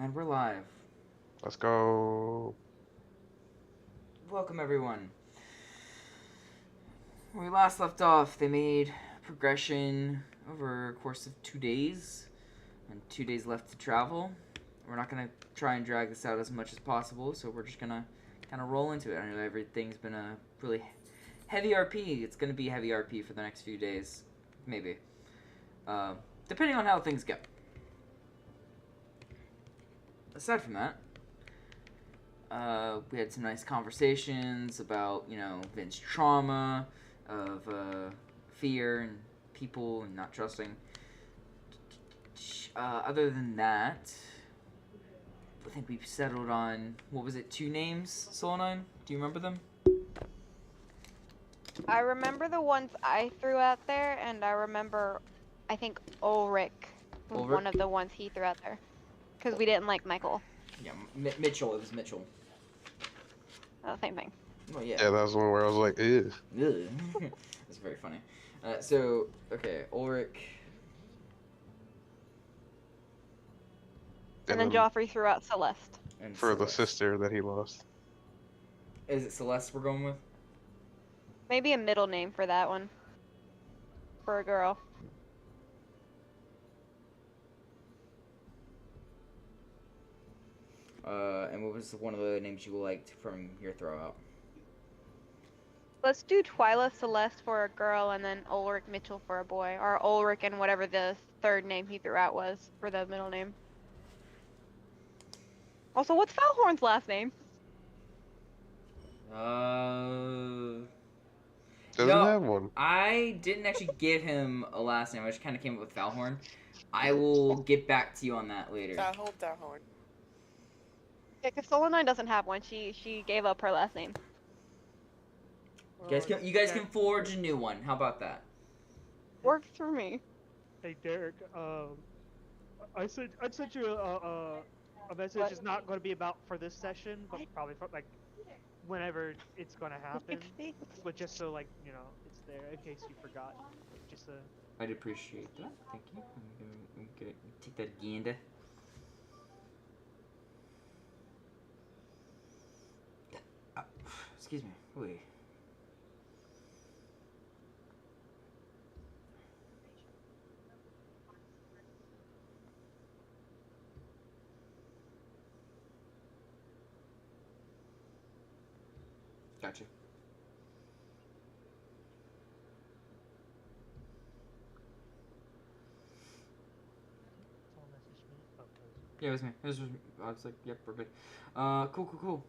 And we're live. Let's go. Welcome, everyone. When we last left off, they made progression over a course of 2 days, and 2 days left to travel. We're not going to try and drag this out as much as possible, so we're just going to kind of roll into it. I know everything's been a really heavy RP. It's going to be heavy RP for the next few days, maybe. Depending on how things go. Aside from that, we had some nice conversations about, Vince's trauma, of fear and people and not trusting. Other than that, I think we've settled on, what was it, 2 names, Solonine? Do you remember them? I remember the ones I threw out there, and I remember, I think Ulrich was one of the ones he threw out there. Because we didn't like Michael. Yeah, Mitchell. It was Mitchell. Oh, same thing. Oh, yeah. Yeah, that was one where I was like, ew. That's very funny. Okay, Ulrich. And then Joffrey threw out Celeste. And For Celeste. the sister that he lost. Is it Celeste we're going with? Maybe a middle name for that one. For a girl. And what was one of the names you liked from your throwout? Let's do Twyla Celeste for a girl, and then Ulrich Mitchell for a boy. Or Ulrich and whatever the third name he threw out was for the middle name. Also, what's Falhorn's last name? Doesn't have one. I didn't actually give him a last name. I just kind of came up with Falhorn. I will get back to you on that later. Falhorn. Yeah, because Solonine doesn't have one. She gave up her last name. You guys can forge a new one. How about that? Works for me. Hey Derek, I sent you a message. What? It's not going to be about for this session, but probably for like whenever it's going to happen. But just so it's there in case you forgot. Just I'd appreciate that. Thank you. I'm gonna take that again. Excuse me. Wait. Gotcha. Yeah, it was me. I was like, yep, we're good. Cool.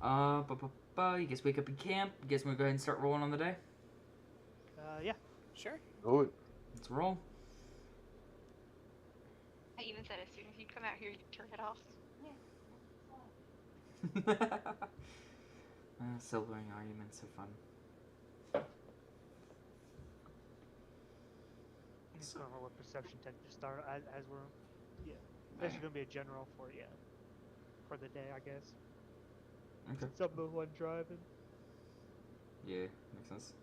You guys wake up in camp. You guys want to go ahead and start rolling on the day? yeah. Sure. Do it. Let's roll. I even said as soon as you come out here, you turn it off. Silvering arguments are fun. Just gonna roll a perception check to start as we're This is gonna be a general for the day, I guess. Okay. Some of the one driving. Yeah, makes sense.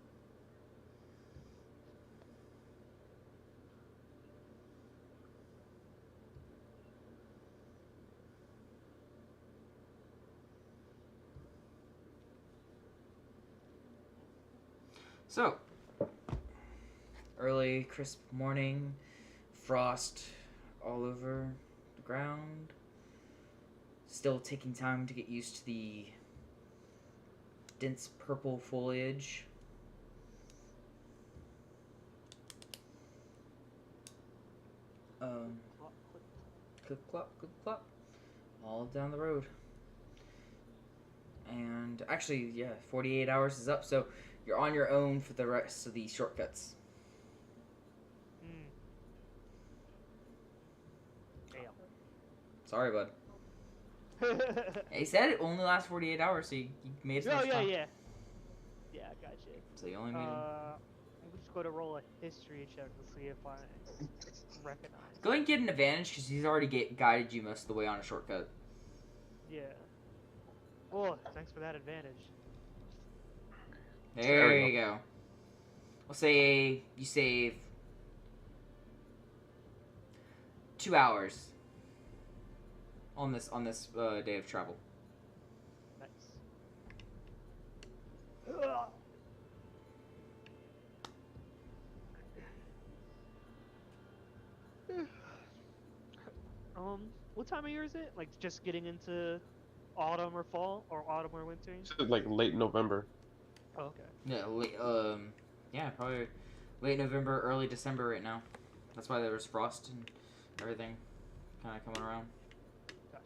So, early, crisp morning, frost all over the ground. Still taking time to get used to the dense purple foliage. Clip clop, all down the road. And actually, 48 hours is up, so you're on your own for the rest of these shortcuts. Damn. Sorry, bud. He said it only lasts 48 hours, so you made as much time. Yeah, I got you. So you only need... I'm just going to roll a history check to see if I recognize. Go ahead and get an advantage, because he's already guided you most of the way on a shortcut. Yeah. Oh, thanks for that advantage. There you go. We'll say you save 2 hours. on this day of travel. Nice. What time of year is it? Like just getting into autumn or fall, or autumn or winter? It's like late November. Oh, okay. Yeah, probably late November, early December right now. That's why there was frost and everything kind of coming around. Gotcha.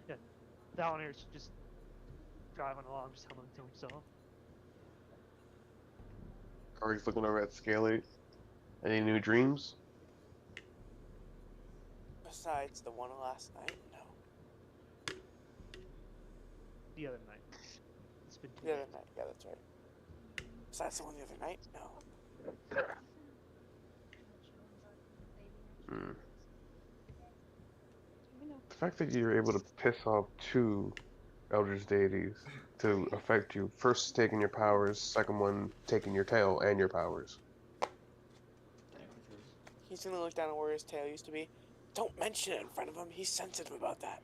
Yeah, Thalnir's just driving along, just humming to himself. Corey's looking over at Scaly. Any new dreams? Besides the one last night, no. The other night. It's been The other night, yeah, that's right. Besides the one the other night, no. The fact that you're able to piss off two Eldritch deities to affect you, first taking your powers, second one taking your tail and your powers. He's gonna look down at where his tail used to be. Don't mention it in front of him. He's sensitive about that.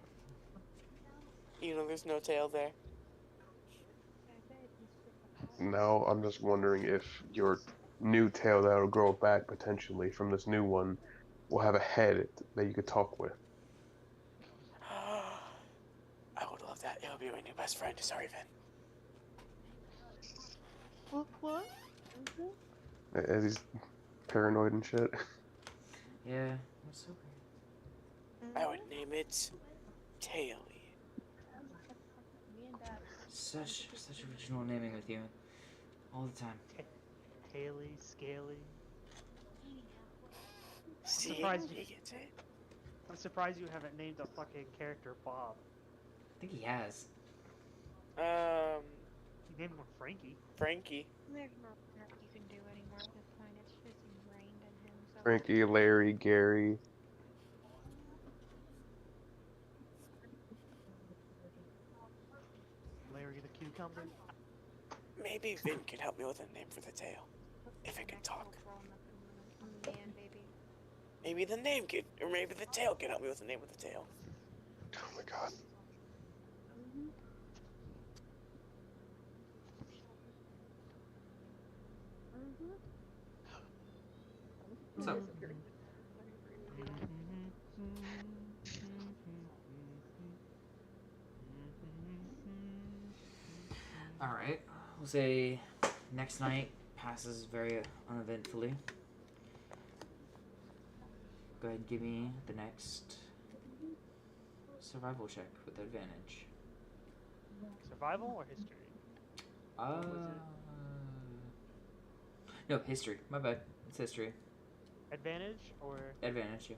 You know, there's no tail there. Now I'm just wondering if your new tail that'll grow back potentially from this new one will have a head that you could talk with. I would love that. He'll be my new best friend. Sorry, Vin. What? As he's paranoid and shit. Yeah, what's so weird? I would name it Taily. Such original naming with you, all the time. Haley, Scaly. See, surprised he gets it. I'm surprised you haven't named a fucking character Bob. I think he has. You named him Frankie. Frankie. There's not much you can do anymore at this point. It's just ingrained in him. So Frankie, Larry, Gary. Larry the cucumber. Maybe Vin could help me with a name for the tail. If it can talk. man, baby. Maybe the name could, or maybe the tail can help me with the name of the tail. Oh my god. What's up? Alright, we'll say next night passes very uneventfully. Go ahead and give me the next survival check with advantage. Survival or history? Uh, no, history. My bad. It's history. Advantage or? Advantage, yeah.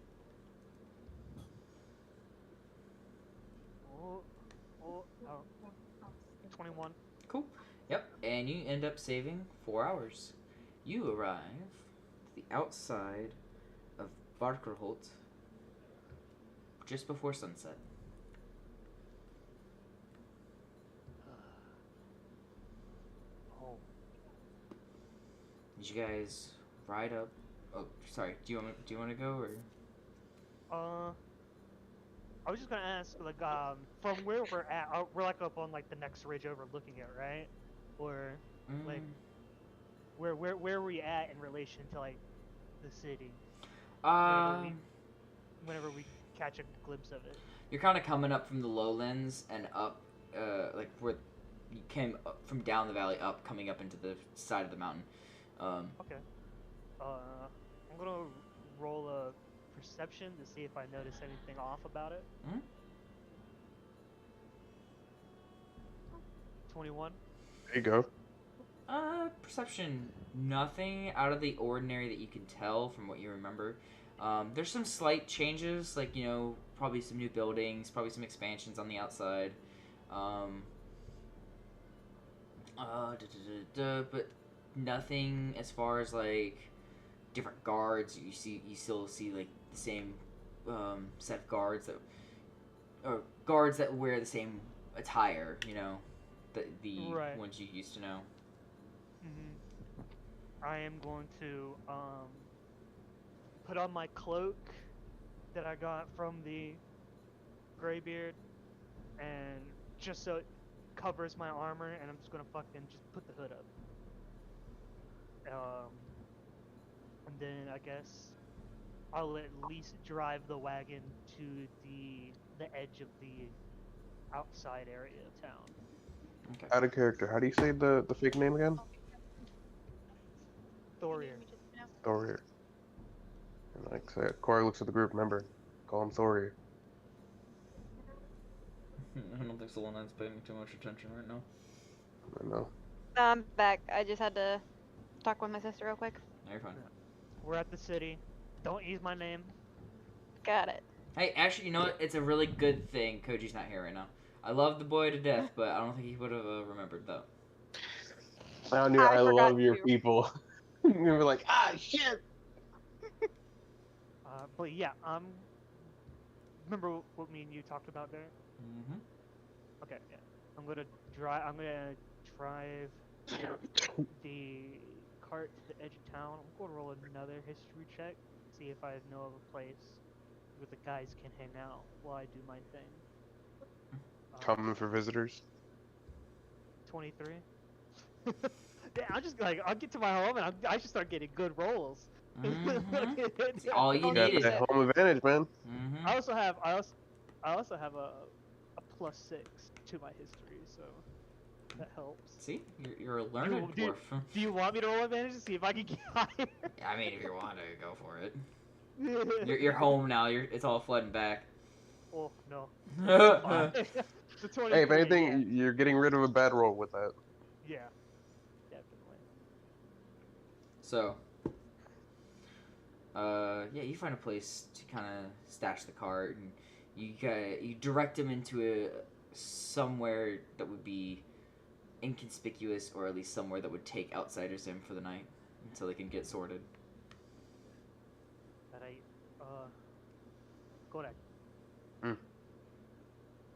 Oh, 21. Cool. Yep, and you end up saving 4 hours. You arrive to the outside of Barkerholt just before sunset. Oh. Did you guys ride up? Oh, sorry. Do you want to go or? I was just gonna ask, like, from where we're at, we're like up on like the next ridge overlooking it, right? Or like, where are we at in relation to like the city? Whenever we catch a glimpse of it. You're kind of coming up from the lowlands and up, like where you came up from down the valley up, coming up into the side of the mountain. Okay. I'm gonna roll a perception to see if I notice anything off about it. 21. There you go. Perception, nothing out of the ordinary that you can tell from what you remember. There's some slight changes, like, you know, probably some new buildings, probably some expansions on the outside. But nothing as far as, like, different guards. You still see, like, the same set of guards that wear the same attire, you know, the Right. ones you used to know. I am going to put on my cloak that I got from the Greybeard, and just so it covers my armor, and I'm just gonna fucking just put the hood up. And then I guess I'll at least drive the wagon to the edge of the outside area of town. Okay. Out of character. How do you say the fake name again? Thorir. Thorir. And like I said, Corey looks at the group. Remember, call him Thorir. I don't think Solonine's paying too much attention right now. I know. I'm back. I just had to talk with my sister real quick. No, you're fine. We're at the city. Don't use my name. Got it. Hey, actually, you know what? It's a really good thing Koji's not here right now. I love the boy to death, but I don't think he would have remembered that. I knew I I forgot love your to. people. You were like, ah, shit. But yeah, remember what me and you talked about there? Mm-hmm. Okay, yeah. I'm gonna drive the cart to the edge of town. I'm gonna roll another history check, see if I know of a place where the guys can hang out while I do my thing. Coming for visitors. 23. Yeah, I'm just like, I'll get to my home and I should start getting good rolls. Mm-hmm. All you Oh, Got need that is. home advantage, man. Mm-hmm. I also have a +6 to my history, so that helps. See, you're a learned do- dwarf. Do you want me to roll advantage to see if I can get higher? I mean, if you want to, go for it. You're home now. It's all flooding back. Oh no. So, The 23, Hey, if anything, yeah. you're getting rid of a bad roll with that. Yeah, definitely. yeah, you find a place to kind of stash the cart, and you direct them into somewhere that would be inconspicuous, or at least somewhere that would take outsiders in for the night until they can get sorted. Alright, Kodak. Hmm.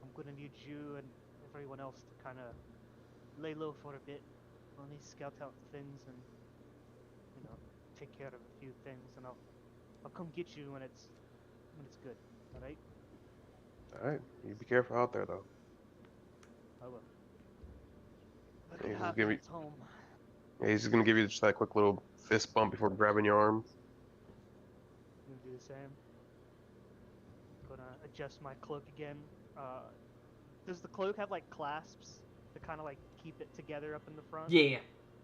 I'm gonna need you and everyone else to kind of lay low for a bit. I'll need to scout out things and, take care of a few things, and I'll come get you when it's good. Alright? Alright, you be careful out there, though. I will. Look Yeah, at just give me- Hopkins home. Yeah, he's just gonna give you just that quick little fist bump before grabbing your arm. I'm gonna do the same. Gonna adjust my cloak again. Does the cloak have like clasps to kind of like keep it together up in the front? Yeah.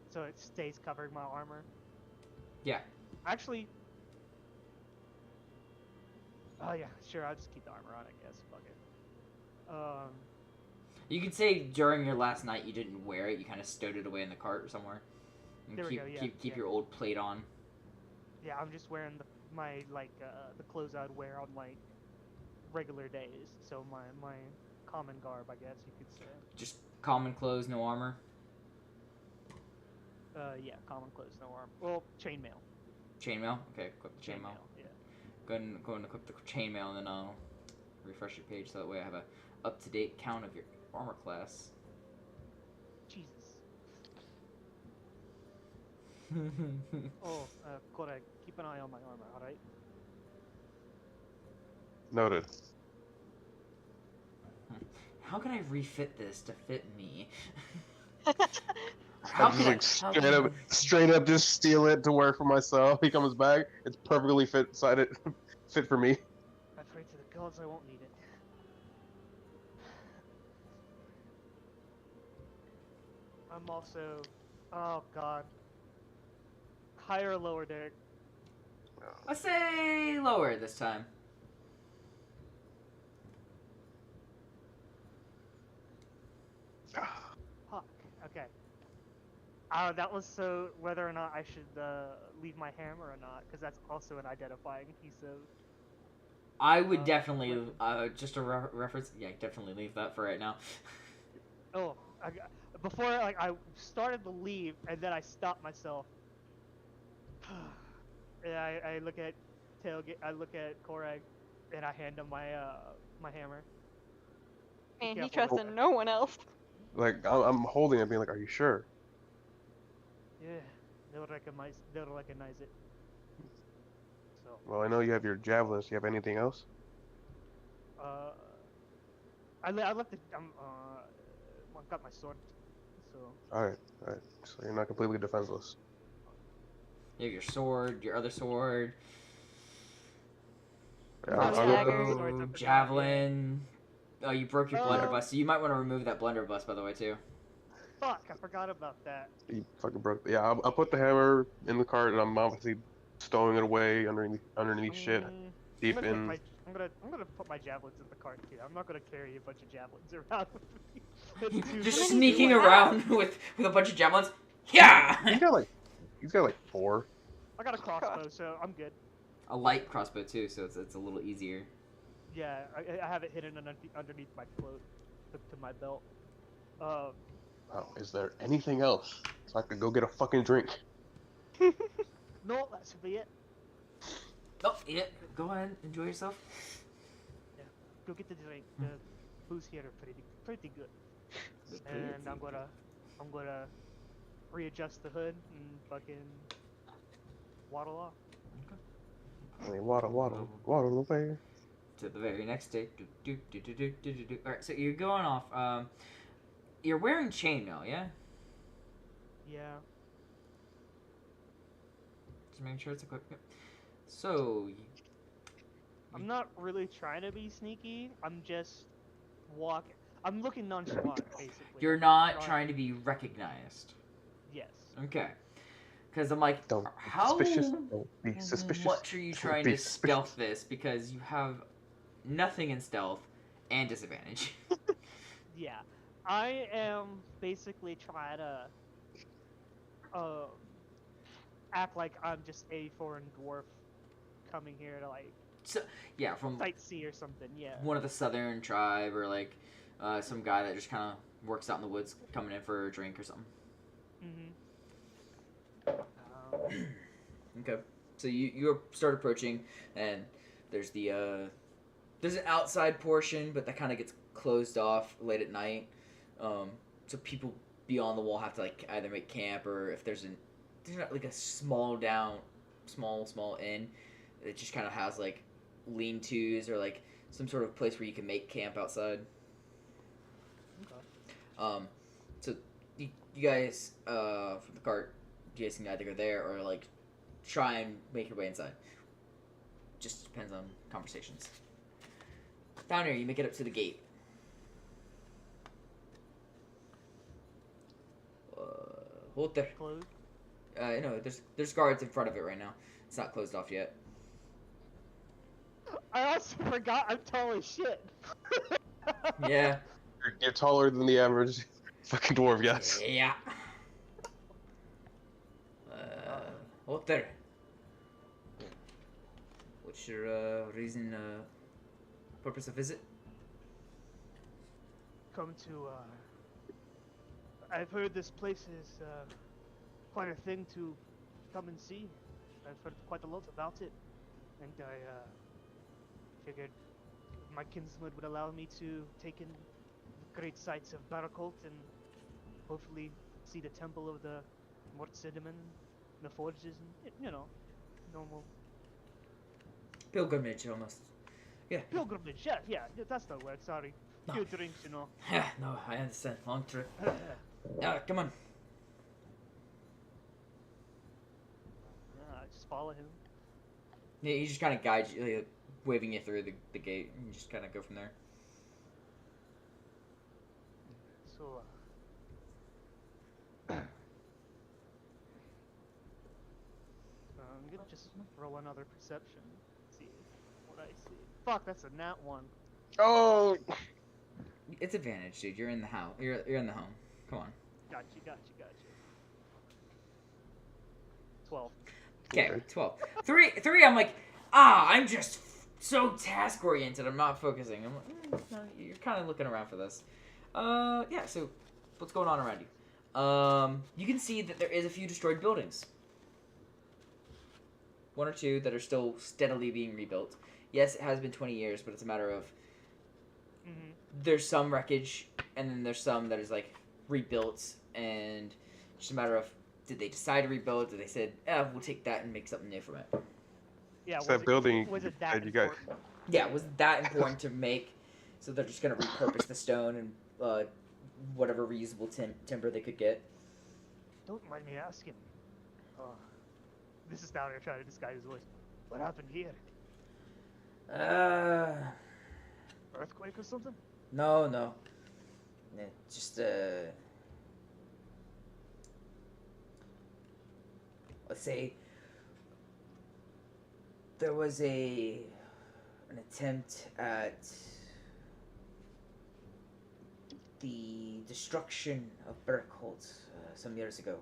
So it stays covering my armor? Yeah. Actually. Oh yeah, sure. I'll just keep the armor on, I guess. Fuck it. You could say during your last night you didn't wear it. You kind of stowed it away in the cart somewhere. And There we keep go, yeah, keep yeah. your old plate on. Yeah, I'm just wearing the clothes I'd wear on like regular days. So my common garb, I guess you could say. Just common clothes, no armor. Yeah, common clothes, no armor. Well, chainmail. Chainmail. Okay, equip the chainmail. Yeah. Go and equip the chainmail, and then I'll refresh your page so that way I have a up-to-date count of your armor class. Jesus. Oh, Kodak, keep an eye on my armor, alright? Noted. How can I refit this to fit me? I'm just like straight up just steal it to wear for myself. He comes back, it's perfectly fit for me. I pray to the gods I won't need it. I'm also... Oh god. Higher or lower, Derek? I say lower this time. Fuck. Okay. That was so whether or not I should leave my hammer or not, because that's also an identifying piece of... I would definitely, just a reference, yeah, definitely leave that for right now. Oh, before I started to leave, and then I stopped myself. And I look at Tailgate, I look at Korag, and I hand him my my hammer. Man, Yeah, he trusted no one else. Like, I'm holding it, being like, are you sure? Yeah, they'll recognize it. So Well, I know you have your javelins. Do you have anything else? I left it. I got my sword. So. Alright, alright. So you're not completely defenseless. You have your sword, your other sword, Yeah, Those I'll daggers. crossbow, javelin. Oh, you broke your Oh. blunderbuss, so you might want to remove that blunderbuss, by the way, too. Fuck! I forgot about that. You fucking broke. Yeah, I'll put the hammer in the cart, and I'm obviously stowing it away underneath shit, deep in. I'm gonna put my javelins in the cart too. I'm not gonna carry a bunch of javelins around with me. It's too Just many sneaking do you around with a bunch of javelins. Yeah! He's got like 4. I got a crossbow, so I'm good. A light crossbow, too, so it's a little easier. Yeah, I have it hidden underneath my cloak, to my belt. Oh, is there anything else? So I could go get a fucking drink. No, that should be it. Oh, yeah. Go ahead, enjoy yourself. Go get the drink. The booze here are pretty good. And I'm gonna readjust the hood and fucking waddle off. I mean, waddle away. To the very next day. Alright, so you're going off. You're wearing chainmail, yeah? Yeah. Just making sure it's equipped. Yep. So, I'm not really trying to be sneaky. I'm just walking. I'm looking nonchalant, basically. you're not trying to be recognized. Yes. Okay. Because I'm like, Don't be how suspicious. Don't be suspicious. much are you Don't trying be to stealth this? Because you have nothing in stealth and disadvantage. Yeah. I am basically trying to act like I'm just a foreign dwarf coming here to like Yeah, from sightsee or something. Yeah. one of the southern tribe or like some guy that just kind of works out in the woods coming in for a drink or something. Okay, so you start approaching, and there's there's an outside portion, but that kind of gets closed off late at night. So people beyond the wall have to like either make camp, or if there's not like a small inn, it just kind of has like lean-tos or like some sort of place where you can make camp outside. Okay. So you guys from the cart, you guys can either go there or like try and make your way inside. Just depends on conversations. Down here, you make it up to the gate. Hold there. Closed. No, there's guards in front of it right now. It's not closed off yet. I also forgot I'm tall as shit. Yeah. You're taller than the average fucking dwarf, yes. Yeah. Hold there. What's your reason, purpose of visit? Come to I've heard this place is quite a thing to come and see. I've heard quite a lot about it, and I figured my kinsman would allow me to take in the great sights of Barakult and hopefully see the temple of the Mort Sidiman, the forges, and normal Pilgrimage, almost. Yeah. pilgrimage. Yeah, that's the word. Sorry, No. few drinks, Yeah, no, I understand. Long trip. Come on. I just follow him. Yeah, he just kind of guides you, like, waving you through the gate, and you just kind of go from there. So, I'm gonna just roll another perception. See what I see. Fuck, that's a nat 1. Oh! It's advantage, dude. You're in the house. You're in the home. Come on. Gotcha. 12. Okay, 12. Three. I'm like, I'm just so task oriented. I'm not focusing. I'm like, no, you're kind of looking around for this. Yeah. So, what's going on around you? You can see that there is a few destroyed buildings. One or two that are still steadily being rebuilt. Yes, it has been 20 years, but it's a matter of there's some wreckage, and then there's some that is like rebuilt, and just a matter of did they decide to rebuild? Did they said, we'll take that and make something new from it? Yeah, It's that building was it that that you got. important? Yeah, it was that important to make, so they're just gonna repurpose the stone and whatever reusable timber they could get. Don't mind me asking. This is down here trying to disguise his voice. What happened here? Earthquake or something? No. Just let's say there was an attempt at the destruction of Berkholt some years ago.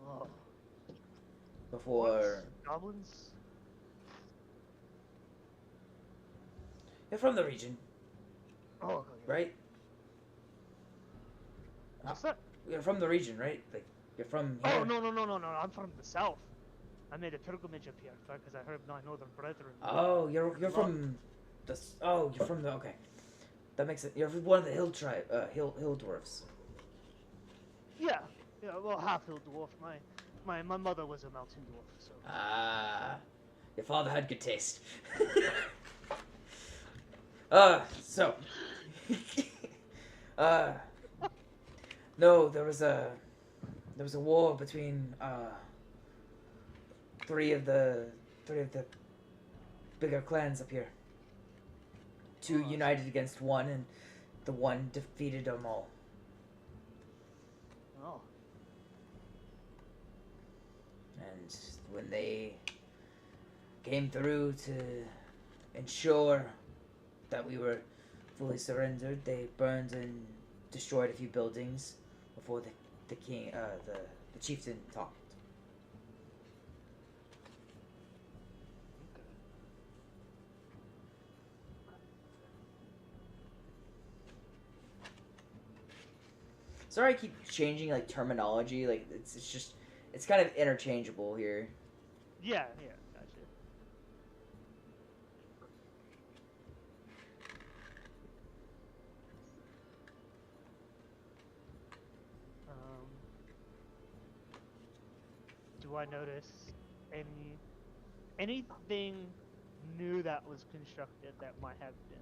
Oh. Before What? Goblins? you're from the region, Oh, okay. right? What's that? You're from the region, right? Like you're from here. Oh, no. I'm from the south. I made a pilgrimage up here because I heard my northern brethren. Oh, you're from the. Oh, you're from the. Okay, that makes it. You're one of the hill dwarfs. Yeah, well, half hill dwarf. My mother was a mountain dwarf, so. Ah, your father had good taste. So. No, there was a war between three of the bigger clans up here. Two united against one, and the one defeated them all. Oh. And when they came through to ensure that we were fully surrendered, they burned and destroyed a few buildings before the king, the chieftain talked. Sorry, I keep changing like terminology. Like it's kind of interchangeable here. Yeah, gotcha. Do I notice anything new that was constructed that might have been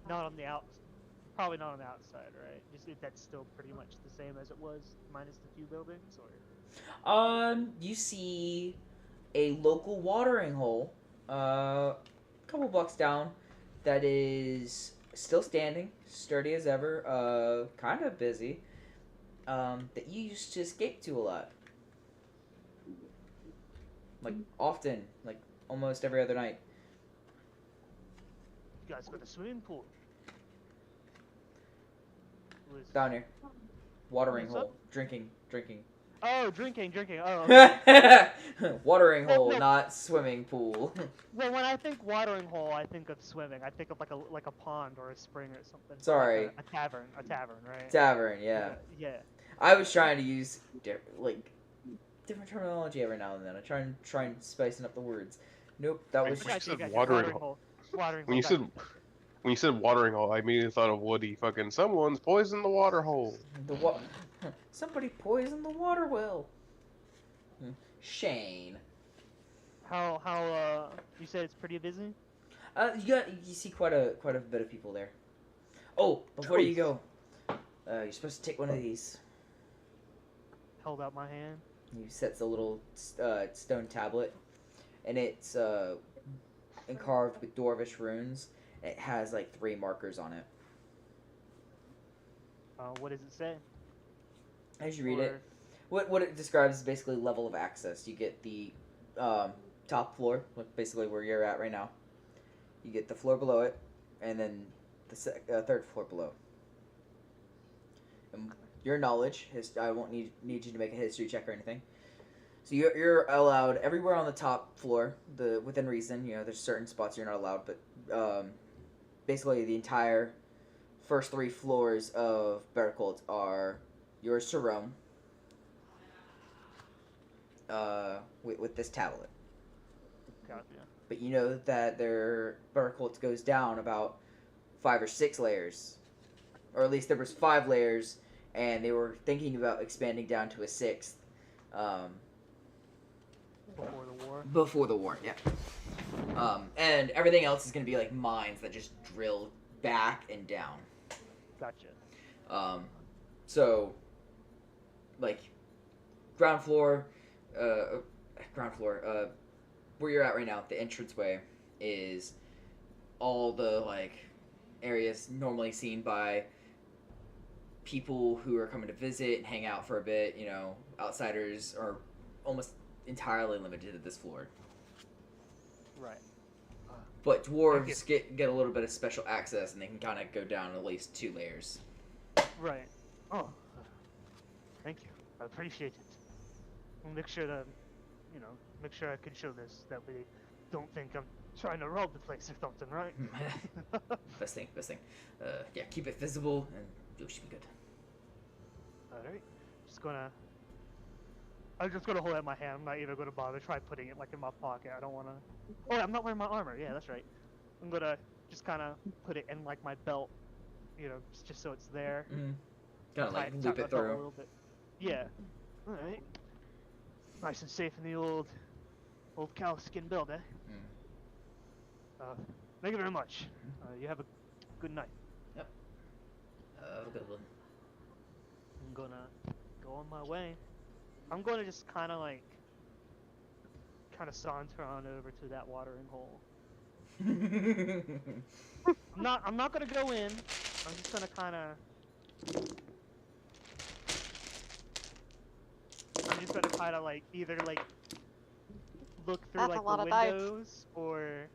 not on the probably not on the outside, right? Just if that's still pretty much the same as it was, minus the few buildings, or. You see a local watering hole, a couple blocks down, that is still standing, sturdy as ever, kind of busy, that you used to escape to a lot. Like, often, like, almost every other night. You guys got a swimming pool. Down here. Watering What's hole. up? Drinking. Oh, drinking. Oh, okay. Watering hole, no. not swimming pool. Well, when I think watering hole, I think of swimming. I think of like a pond or a spring or something. Sorry. Like a tavern, right? Tavern, yeah. Yeah. I was trying to use, different terminology every now and then. I try and spicing up the words. Nope, that was When you just... said watering hole, when you said watering hole, I immediately thought of Woody. Fucking someone's poisoned the water hole. Somebody poisoned the water well. Shane. How you said it's pretty busy? You see quite a bit of people there. Oh, before you go, you're supposed to take one of these. Held out my hand. He sets a little stone tablet, and it's carved with dwarvish runes. It has like 3 markers on it. What does it say? As you read it, what it describes is basically level of access. You get the top floor, basically where you're at right now. You get the floor below it, and then the 3rd floor below. And your knowledge, I won't need you to make a history check or anything. So you're allowed everywhere on the top floor, within reason. You know, there's certain spots you're not allowed, but basically the entire first 3 floors of Berkholt are yours to roam. With this tablet. Gotcha. But you know that their Berkholt goes down about 5 or 6 layers, or at least there was 5 layers, and they were thinking about expanding down to a 6th. Before the war. Before the war, yeah. And everything else is going to be like mines that just drill back and down. Gotcha. So, like, ground floor, where you're at right now, the entranceway is all the, like, areas normally seen by people who are coming to visit and hang out for a bit. You know, outsiders are almost entirely limited to this floor. Right. But dwarves get a little bit of special access, and they can kind of go down at least 2 layers. Right. Oh, thank you. I appreciate it. I'll make sure to, make sure I can show this, that we don't think I'm trying to rob the place or something, right? Best thing. Yeah, keep it visible, and you should be good. Alright. I'm just gonna hold it in my hand. I'm not even gonna bother try putting it like in my pocket. I don't wanna. Oh, I'm not wearing my armor. Yeah, that's right. I'm gonna just kind of put it in like my belt, just so it's there. Kind of like loop it through. A little bit. Yeah. All right. Nice and safe in the old cow skin belt, eh? Thank you very much. You have a good night. Yep. Have a good one. I'm gonna go on my way. I'm gonna just kind of saunter on over to that watering hole. I'm not gonna go in. I'm just gonna either look through That's a lot the of dice. windows or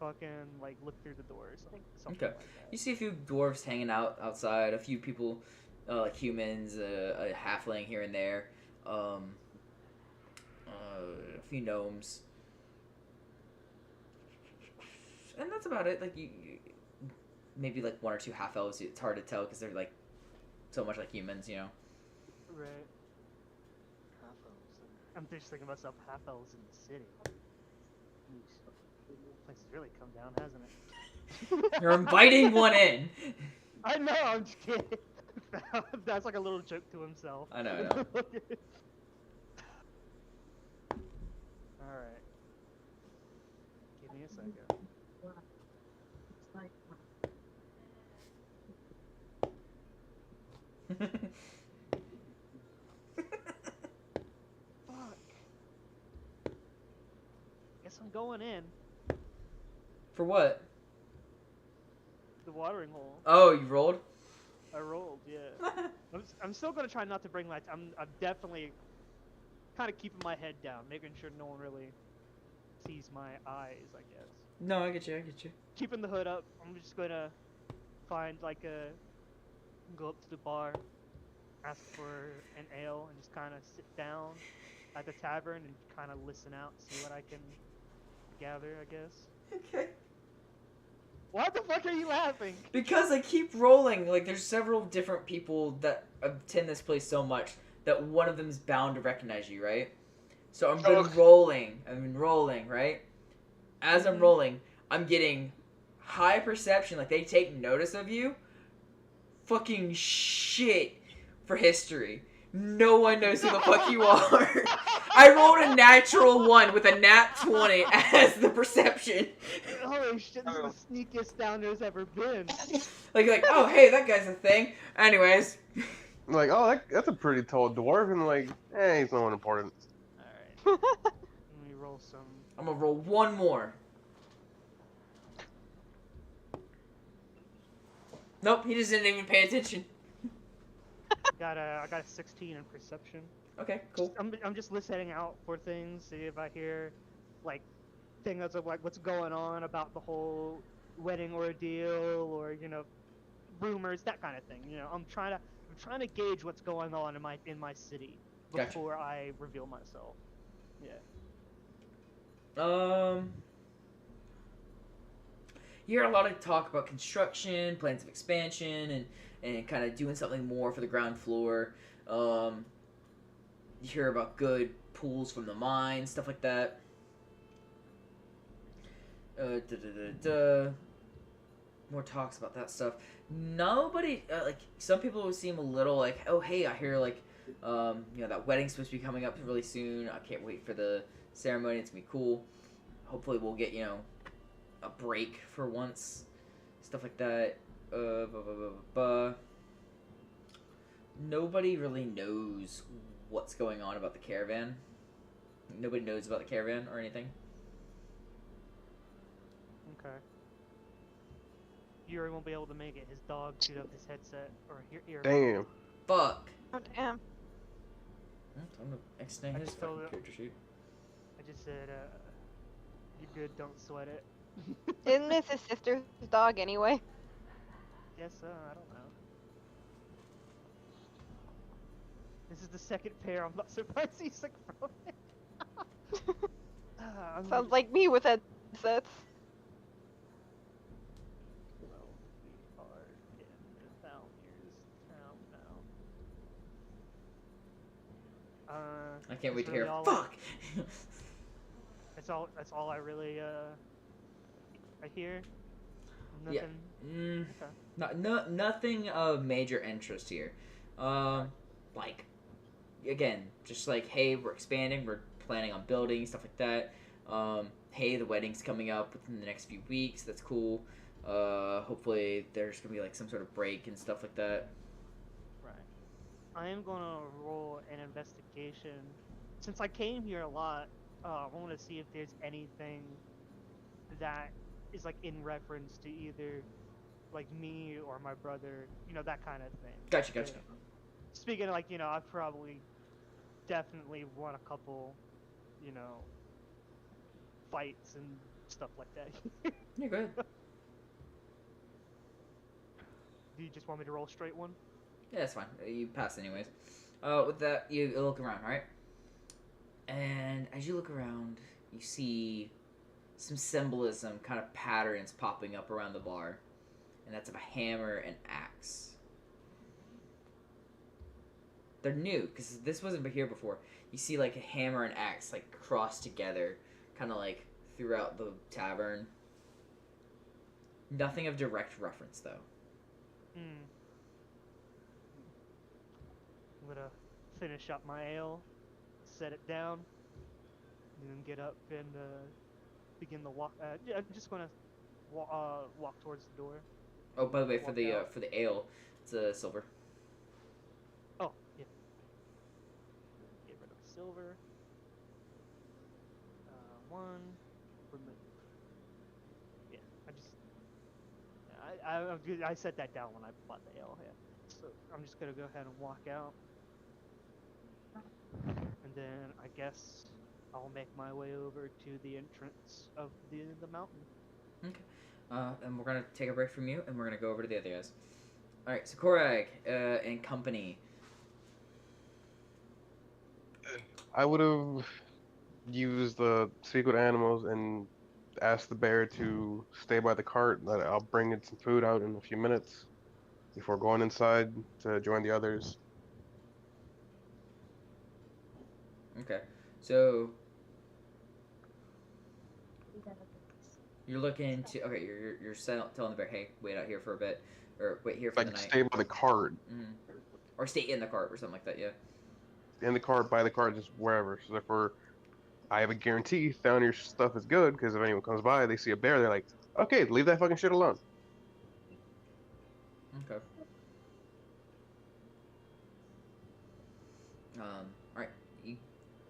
fucking look through the doors. Something Okay. like that. You see a few dwarves hanging out outside, a few people, like humans, a halfling here and there, a few gnomes, and that's about it. Like you maybe like 1 or 2 half elves. It's hard to tell because they're like so much like humans, you know. Right. Half elves. I'm just thinking of myself, half elves in the city. Yeesh. Place has really come down, hasn't it? You're inviting one in. I know, I'm just kidding. That's like a little joke to himself. I know. Alright. Give me a second. Fuck. Guess I'm going in. For what? The watering hole. Oh, you rolled? I rolled, yeah. I'm still gonna try not to bring lights. I'm definitely kind of keeping my head down, making sure no one really sees my eyes, I guess. No, I get you. Keeping the hood up. I'm just gonna find go up to the bar, ask for an ale, and just kind of sit down at the tavern and kind of listen out, see what I can gather, I guess. Okay. What the fuck are you laughing? Because I keep rolling. Like, there's several different people that attend this place so much that one of them is bound to recognize you, right? So I've been rolling, right? As I'm rolling, I'm getting high perception. Like, they take notice of you. Fucking shit for history. No one knows who the fuck you are. I rolled a natural 1 with a nat 20 as the perception. Holy shit, this is the sneakiest down there's ever been. Like, oh, hey, that guy's a thing. Anyways. Like, oh, that's a pretty tall dwarf, and like, he's no one important. Alright. Let me roll some. I'm gonna roll 1 more. Nope, he just didn't even pay attention. I got a 16 in perception. Okay, cool. I'm just listening out for things, see if I hear things of what's going on about the whole wedding ordeal, or rumors, that kind of thing. I'm trying to gauge what's going on in my city before I reveal myself. Yeah. You hear a lot of talk about construction, plans of expansion, and kind of doing something more for the ground floor. You hear about good pools from the mine, stuff like that. More talks about that stuff. Nobody, some people would seem a little like, oh hey, I hear That wedding's supposed to be coming up really soon. I can't wait for the ceremony. It's gonna be cool. Hopefully we'll get, a break for once. Stuff like that. Nobody really knows what's going on about the caravan. Nobody knows about the caravan or anything. Okay. Yuri won't be able to make it. His dog chewed up his headset or ear. Damn. Fuck. Oh damn. I'm gonna extend I his just told fucking him- character sheet. I just said, you're good, don't sweat it. Isn't this his sister's dog anyway? Guess so, I don't know. This is the second pair, I'm not surprised he's sick from it. Sounds like me with headsets. Well, we are in Thalnir's town now. I can't wait to that's really hear. all Fuck. That's all I really I hear. Yeah. Nothing. Okay. Nothing of major interest here. Like, again, just like, hey, we're expanding, we're planning on building, stuff like that. Hey, the wedding's coming up within the next few weeks, that's cool. Hopefully there's gonna be like some sort of break and stuff like that. Right. I am gonna roll an investigation. Since I came here a lot, I want to see if there's anything that is like in reference to either like me or my brother, that kind of thing. Gotcha. Speaking of like, I've probably definitely won a couple, fights and stuff like that. Yeah, go ahead. Do you just want me to roll straight one? Yeah, that's fine. You pass anyways. With that, you look around, right? And as you look around, you see some symbolism, kind of patterns popping up around the bar. And that's of a hammer and axe. They're new, because this wasn't here before. You see like a hammer and axe like crossed together, kind of like throughout the tavern. Nothing of direct reference, though. I'm gonna finish up my ale, set it down, and then get up and begin the walk. Yeah, I'm just gonna walk towards the door. Oh, by the way, for Walk the out. for the ale, it's a silver. Oh, yeah. Get rid of the silver. One. Remove. Yeah, I set that down when I bought the ale. Yeah. So I'm just gonna go ahead and walk out, and then I guess I'll make my way over to the entrance of the mountain. Okay. And we're gonna take a break from you, and we're gonna go over to the other guys. All right, so Korag and company. I would have used the secret animals and asked the bear to stay by the cart. That I'll bring it some food out in a few minutes before going inside to join the others. Okay, so you're looking to. Okay, you're telling the bear, hey, wait out here for a bit, or wait here for the Like night, stay by the cart, or stay in the cart or something like that. Yeah. in the cart, by the cart, just wherever. So therefore, I have a guarantee Thalnir's stuff is good because if anyone comes by, they see a bear, they're like, okay, leave that fucking shit alone. Okay. All right.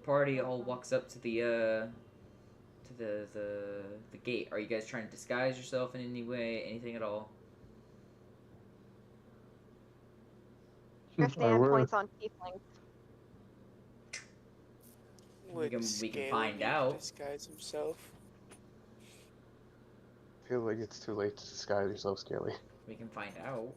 Party all walks up to the the gate. Are you guys trying to disguise yourself in any way, anything at all? Tristan will. points on tieflings. We can Scaly find need to out. Disguise himself. I feel like it's too late to disguise yourself, Scaly. We can find out.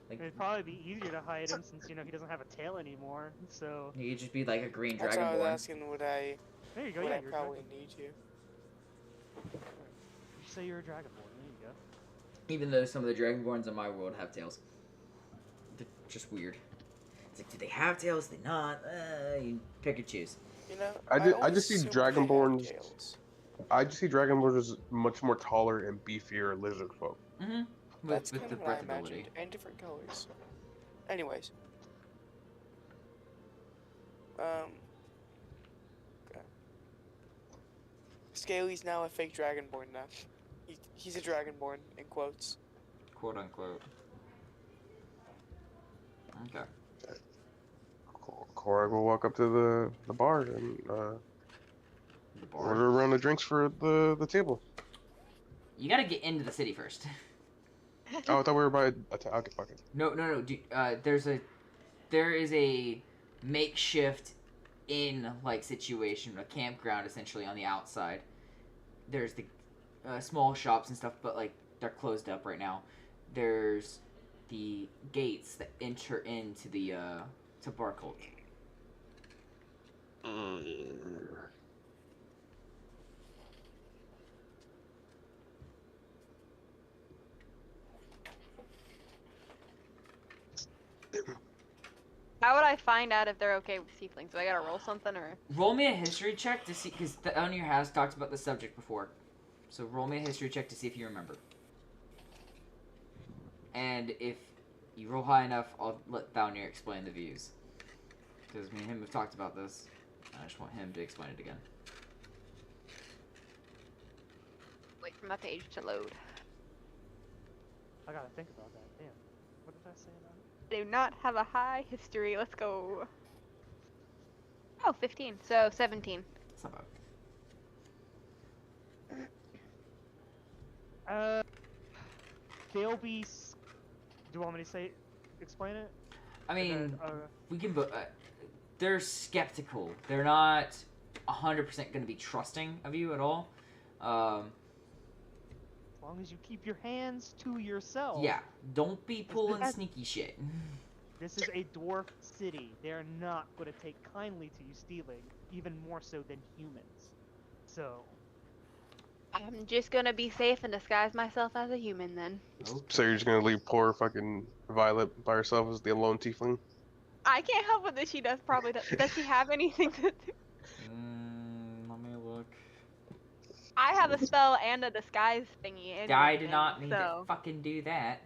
Like, It'd probably be easier to hide him since he doesn't have a tail anymore. So you could just be like a green That's why I was dragonborn. asking, would I there you go. Yeah, you're a probably dragon. need to. You say you're a dragonborn. There you go. Even though some of the dragonborns in my world have tails. They're just weird. It's like, do they have tails? Do they not? You pick and choose. You know, I always just see assumed they had dragonborns- tails. I just see dragonborns as much more taller and beefier lizard folk. Mm-hmm. That's With kind the of what I breathability. imagined, and different colors. Anyways, Okay. Scaly's now a fake dragonborn now. He's a dragonborn, in quotes. Quote unquote. Okay. Korg will walk up to the bar and The bar. order a round of drinks for the table. You gotta get into the city first. Oh, I thought we were by okay, fuck it. No. There is a makeshift inn like situation, a campground essentially on the outside. There's the small shops and stuff, but like they're closed up right now. There's the gates that enter into the to Barcolt. How would I find out if they're okay with tieflings? Do I gotta roll something or? Roll me a history check to see, because Thalnir has talked about the subject before. So roll me a history check to see if you remember. And if you roll high enough, I'll let Thalnir explain the views. Because me and him have talked about this. I just want him to explain it again. Wait for my page to load. I gotta think about that. Damn. What did I say about it? Do not have a high history. Let's go. Oh, 15. So 17. It's not bad. They'll be. Do you want me to explain it? I mean, And then, we can. They're skeptical. They're not 100% going to be trusting of you at all. as long as you keep your hands to yourself. Yeah, don't be pulling that- sneaky shit. This is a dwarf city. They are not going to take kindly to you stealing, even more so than humans. So. I'm just gonna be safe and disguise myself as a human then. So you're just gonna leave poor fucking Violet by herself as the alone tiefling? I can't help it that she does probably. Does she have anything to do? Let me look. I have a spell and a disguise thingy. And I did everything, not need to so. fucking do that.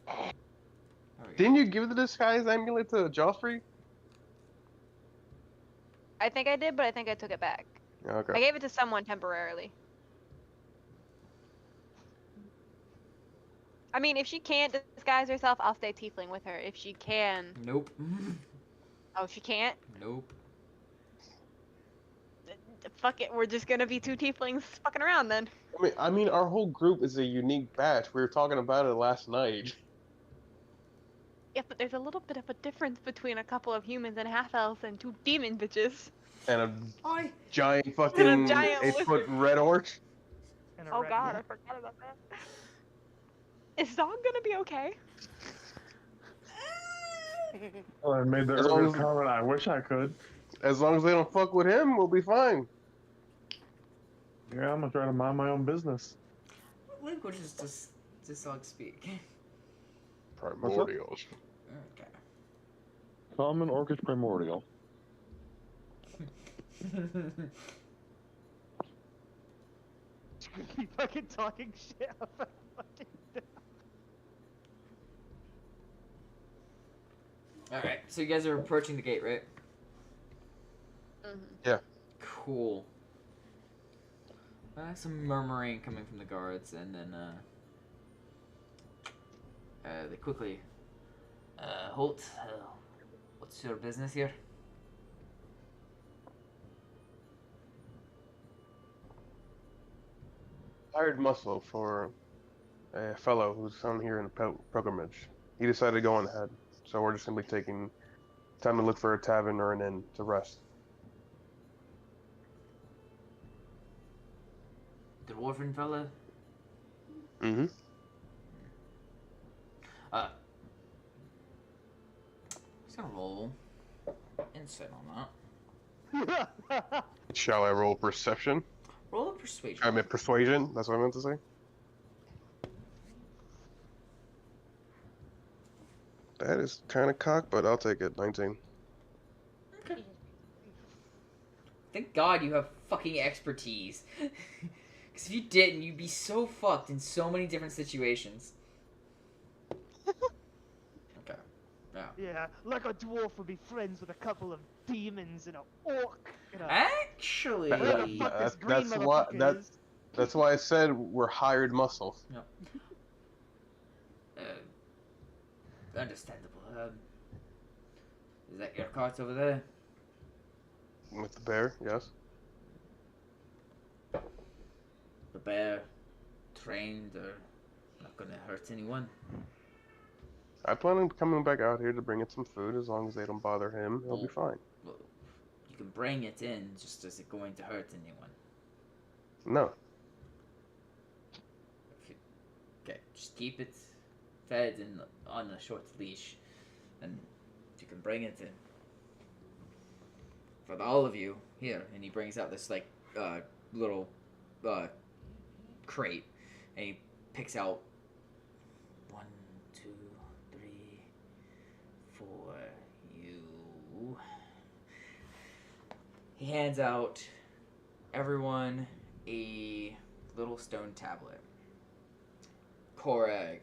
There we go. Didn't you give the disguise amulet to Joffrey? I think I did, but I think I took it back. I Okay. gave it to someone temporarily. I mean, if she can't disguise herself, I'll stay tiefling with her. If she can. Nope. Oh, she can't? Nope. Fuck it, we're just gonna be two tieflings fucking around then. I mean, our whole group is a unique batch. We were talking about it last night. Yeah, but there's a little bit of a difference between a couple of humans and half-elves and two demon bitches. And a giant And fucking a giant 8-foot red orc. And a Oh red god, man. I forgot about that. Is Zog gonna be okay? Well, I made the As long earlier as- comment. I wish I could. As long as they don't fuck with him, we'll be fine. Yeah, I'm gonna try to mind my own business. What languages does Zog speak? Primordials. Okay. Common Orcish Primordial. Keep fucking talking shit about fucking. Alright, so you guys are approaching the gate, right? Mm-hmm. Cool. Some murmuring coming from the guards, and then, they quickly, Holt, what's your business here? Hired muscle for a fellow who's on here in a pilgrimage. He decided to go on ahead, so we're just gonna be taking time to look for a tavern or an inn to rest. The dwarven fella? Mm-hmm. Just gonna roll insight on that. Shall I roll perception? Roll a persuasion. I meant persuasion. That's what I meant to say. That is kind of cock, but I'll take it. 19. Okay. Thank God you have fucking expertise. Because if you didn't, you'd be so fucked in so many different situations. Okay. Yeah. Yeah, like a dwarf would be friends with a couple of demons and an orc. And a, Actually, whatever the fuck this green That's why motherfucker is. that's why I said we're hired muscle. Understandable. Is that your cart over there? With the bear, yes. The bear, trained or not gonna hurt anyone? I plan on coming back out here to bring it some food. As long as they don't bother him, he'll be fine. Well, you can bring it in, just is it going to hurt anyone? No. Okay, just keep it fed and on a short leash, and you can bring it in. For all of you here, and he brings out this like little crate, and he picks out 1, 2, 3, 4. You. He hands out everyone a little stone tablet. Korag.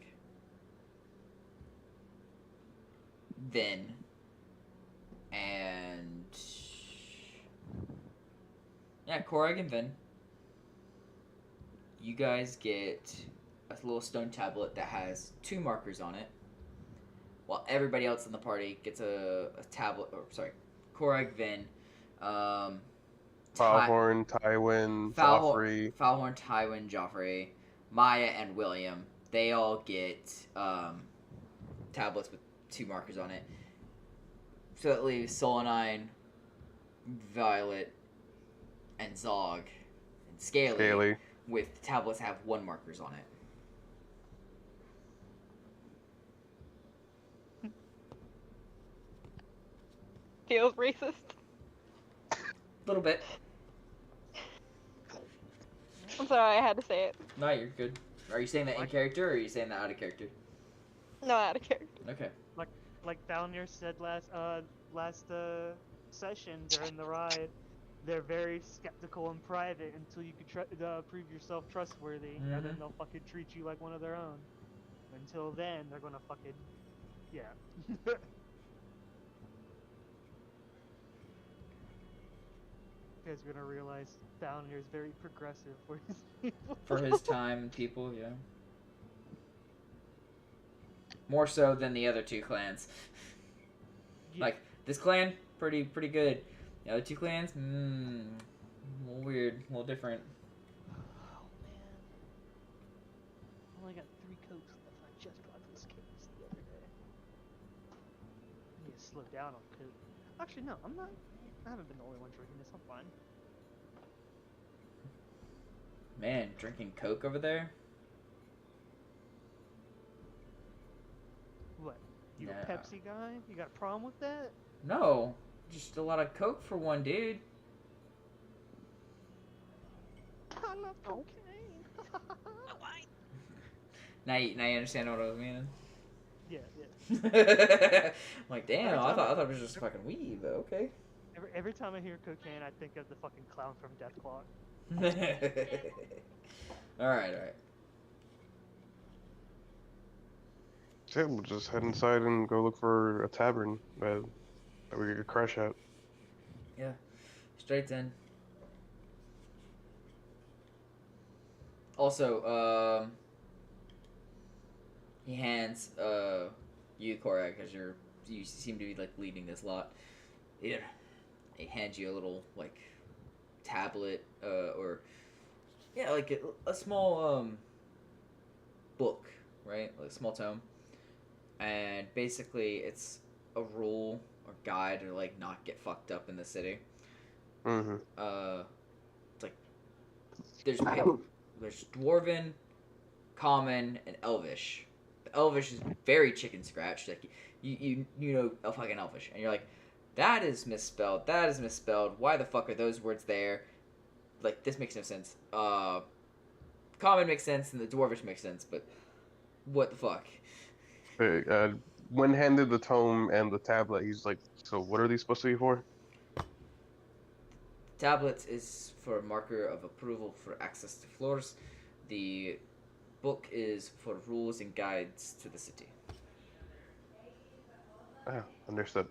Then. And. Yeah, Korag and Vin. You guys get a little stone tablet that has 2 markers on it. While everybody else in the party gets a tablet. Or, sorry. Korag, Vin. Foulhorn, Tywin, Joffrey. Foulhorn, Tywin, Joffrey, Maya, and William. They all get tablets with 2 markers on it. So that leaves Solanine, Violet, and Zog, and Scaly, with tablets that have 1 markers on it. Feels racist. A little bit. I'm sorry, I had to say it. No, you're good. Are you saying that in character, or are you saying that out of character? No, out of character. Okay. Like Thalnir said last session during the ride, they're very skeptical in private until you can prove yourself trustworthy, and then they'll fucking treat you like one of their own. Until then, they're gonna fucking, yeah. You guys are gonna realize Thalnir is very progressive for his people. For his time and people, yeah. More so than the other 2 clans. Yeah. Like, this clan, pretty good. The other 2 clans, a little weird, a little different. Oh man. I only got 3 Cokes left and I just got this case the other day. I need to slow down on Coke. Actually, no, I'm not. I haven't been the only one drinking this, I'm fine. Man, drinking Coke over there? What? You Nah. a Pepsi guy? You got a problem with that? No, just a lot of Coke for one dude. I love cocaine. Now you understand what I was meaning? Yeah. I'm like, damn, I thought it was just fucking weed, but okay. Every time I hear cocaine, I think of the fucking clown from Death Clock. Alright. Yeah, we'll just head inside and go look for a tavern that we could crash at. Yeah, straight in. Also, he hands you, Korak, because you seem to be like leading this lot. Here, he hands you a little like tablet, or yeah, like a small book, right? Like a small tome, and basically it's a rule or guide to like not get fucked up in the city. Mm-hmm. It's like there's Dwarven, Common, and Elvish. The Elvish is very chicken scratch. Like you know a fucking Elvish, and you're like, that is misspelled. That is misspelled. Why the fuck are those words there? Like this makes no sense. Common makes sense, and the Dwarvish makes sense, but what the fuck? When handed the tome and the tablet, he's like, "So what are these supposed to be for?" Tablets is for a marker of approval for access to floors. The book is for rules and guides to the city. Ah, understood.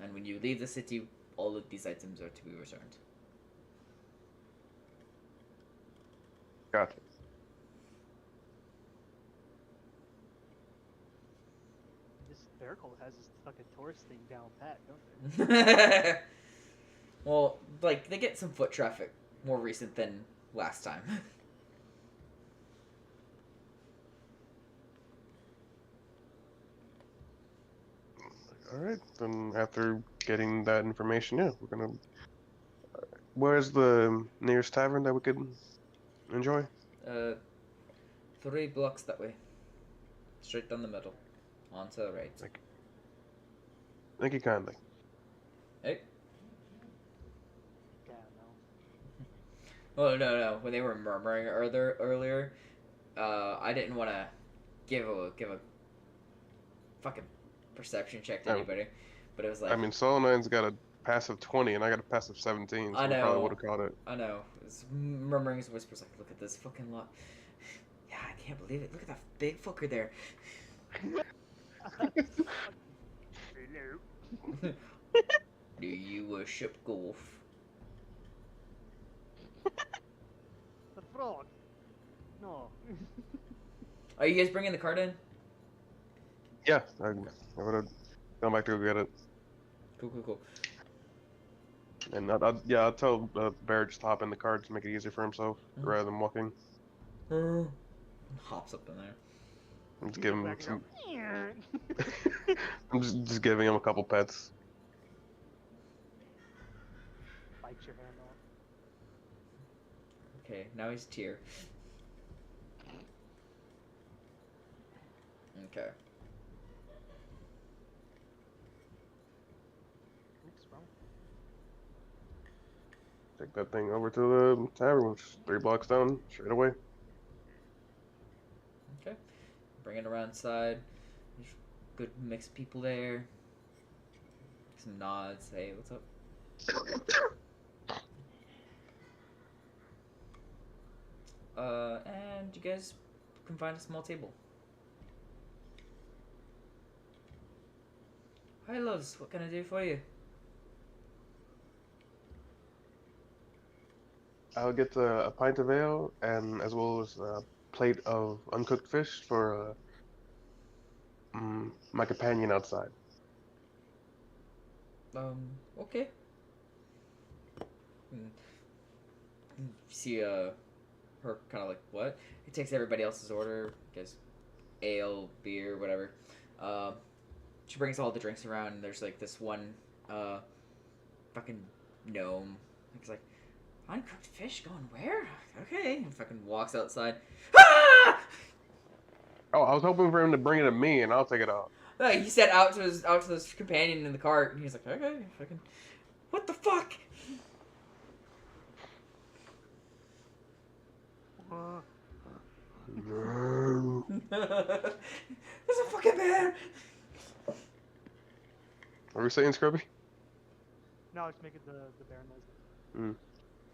And when you leave the city, all of these items are to be returned. Gotcha. This bear cult has this fucking tourist thing down pat, don't they? Well, like, they get some foot traffic more recent than last time. All right. Then after getting that information, yeah, we're gonna. Where's the nearest tavern that we could enjoy? 3 blocks that way. Straight down the middle. On to the right. Thank you kindly. Hey. Yeah, no. Oh, no. When they were murmuring earlier, I didn't want to give a fucking perception check to Oh. anybody. But it was like... I mean, Solo 9's got a passive 20, and I got a passive 17, so I we probably know. would have caught it. I know. It's murmurings, whispers, like, look at this fucking lot. Yeah, I can't believe it. Look at that big fucker there. Do you worship golf? The frog. No. Are you guys bringing the cart in? Yeah, I would have gone back to go get it. Cool. And I'll tell Bear just to hop in the cart to make it easier for himself rather than walking. Hops up in there. I'm just giving him Back some. up. I'm just giving him a couple pets. Bite your hand off. Okay, now he's tier. Okay. Oops, wrong. Take that thing over to the tavern, which is 3 blocks down, straight away. Okay. Bring it around side. There's a good mix of people there. Some nods. Hey, what's up? And you guys can find a small table. Hi, loves. What can I do for you? I'll get a pint of ale and as well as a plate of uncooked fish for my companion outside. Okay. You see, her kind of like, what? He takes everybody else's order, gets ale, beer, whatever. She brings all the drinks around, and there's like this one, fucking gnome. He's like, uncooked fish going where? Okay. And fucking walks outside. Ah! Oh, I was hoping for him to bring it to me and I'll take it out. He said out to his companion in the cart, and he's like, okay, fucking, what the fuck? No. There's a fucking bear. What were we saying, Scrubby? No, it's making the bear noise. Mm.